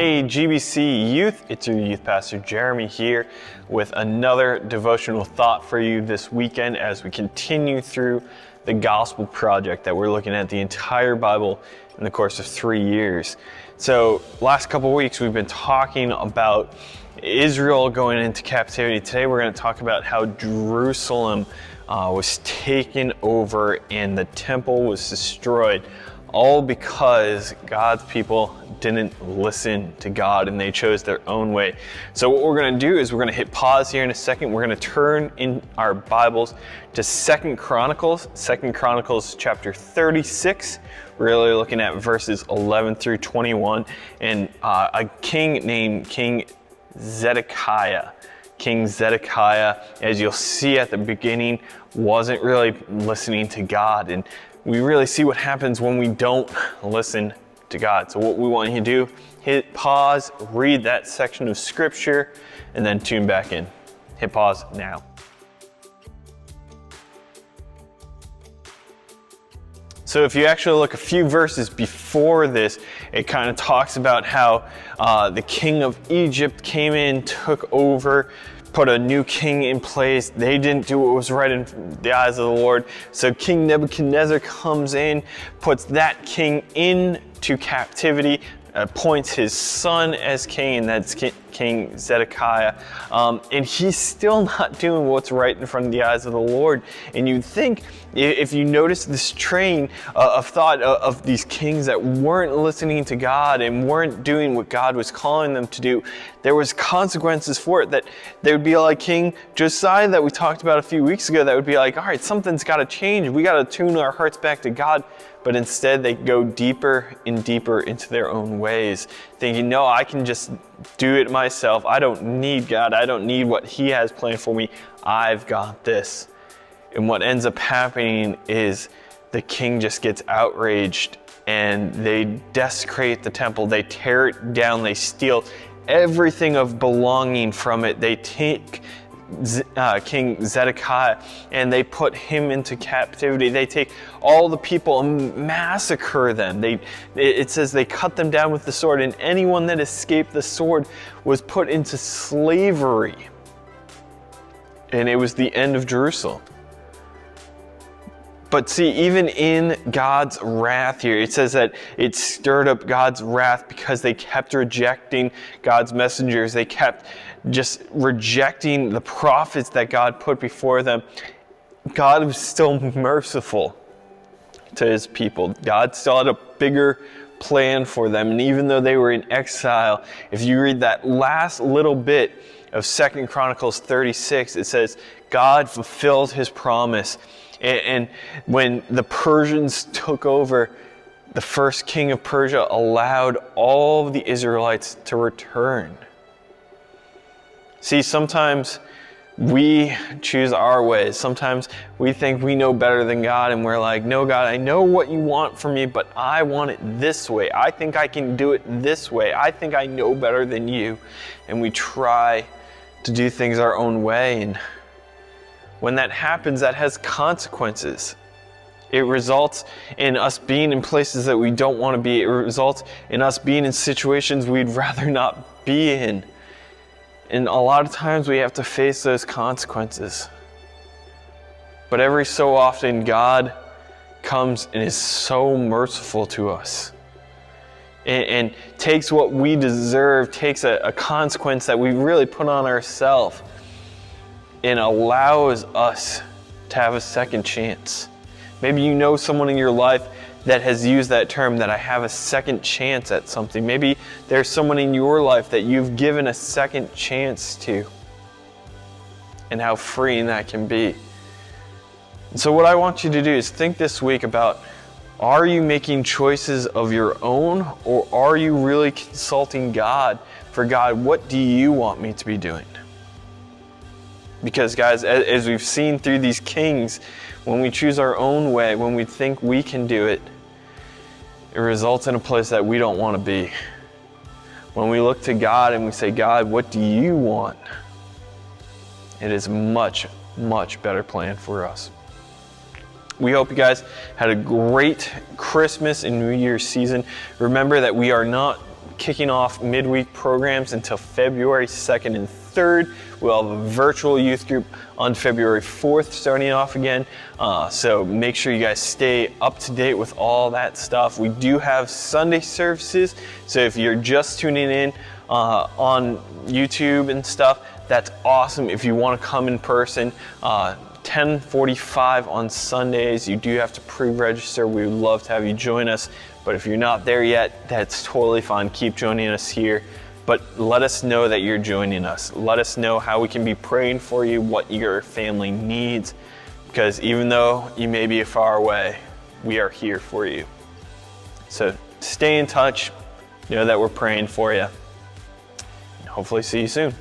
Hey GBC Youth, it's your youth pastor Jeremy here with another devotional thought for you this weekend as we continue through the gospel project that we're looking at the entire Bible in the course of 3 years. So last couple weeks we've been talking about Israel going into captivity. Today we're going to talk about how Jerusalem was taken over and the temple was destroyed, all because God's people didn't listen to God and they chose their own way. So what we're going to do is we're going to hit pause here in a second. We're going to turn in our Bibles to 2 Chronicles chapter 36. We're really looking at verses 11 through 21, and a king named King Zedekiah. King Zedekiah, as you'll see at the beginning, wasn't really listening to God, and we really see what happens when we don't listen to God. So what we want you to do, hit pause, read that section of scripture, and then tune back in. Hit pause now. So if you actually look a few verses before this, it kind of talks about how the king of Egypt came in, took over, put a new king in place. They didn't do what was right in the eyes of the Lord. So King Nebuchadnezzar comes in, puts that king into captivity, appoints his son as king, and that's King Zedekiah. And he's still not doing what's right in front of the eyes of the Lord. And you'd think, if you notice this train of thought of these kings that weren't listening to God and weren't doing what God was calling them to do, there was consequences for it, that they would be like King Josiah that we talked about a few weeks ago, that would be like, all right, something's got to change. We got to tune our hearts back to God. But instead they go deeper and deeper into their own ways, thinking, no, I can just do it myself. I don't need God. I don't need what He has planned for me. I've got this. And what ends up happening is the king just gets outraged and they desecrate the temple. They tear it down. They steal everything of belonging from it. They take King Zedekiah and they put him into captivity. They take all the people and massacre them. It says they cut them down with the sword, and anyone that escaped the sword was put into slavery. And it was the end of Jerusalem. But see, even in God's wrath here, it says that it stirred up God's wrath because they kept rejecting God's messengers. They kept just rejecting the prophets that God put before them. God was still merciful to His people. God still had a bigger plan for them. And even though they were in exile, if you read that last little bit of 2 Chronicles 36, it says, God fulfilled His promise. And when the Persians took over, the first king of Persia allowed all of the Israelites to return. See, sometimes we choose our ways. Sometimes we think we know better than God, and we're like, no, God, I know what you want from me, but I want it this way. I think I can do it this way. I think I know better than you. And we try to do things our own way. And when that happens, that has consequences. It results in us being in places that we don't want to be. It results in us being in situations we'd rather not be in. And a lot of times we have to face those consequences. But every so often, God comes and is so merciful to us. And takes what we deserve, takes a consequence that we really put on ourselves, and allows us to have a second chance. Maybe you know someone in your life that has used that term, that I have a second chance at something. Maybe there's someone in your life that you've given a second chance to, and how freeing that can be. And so what I want you to do is think this week about, are you making choices of your own, or are you really consulting God for, God, what do you want me to be doing? Because guys, as we've seen through these kings, when we choose our own way, when we think we can do it, it results in a place that we don't want to be. When we look to God and we say, God, what do you want? It is much, much better plan for us. We hope you guys had a great Christmas and New Year's season. Remember that we are not kicking off midweek programs until February 2nd and 3rd. We'll have a virtual youth group on February 4th starting off again. So make sure you guys stay up to date with all that stuff. We do have Sunday services. So if you're just tuning in on YouTube and stuff, that's awesome. If you want to come in person, 10:45 on Sundays. You do have to pre-register. We would love to have you join us. But if you're not there yet, that's totally fine. Keep joining us here. But let us know that you're joining us. Let us know how we can be praying for you, what your family needs. Because even though you may be far away, we are here for you. So stay in touch. Know that we're praying for you. And hopefully see you soon.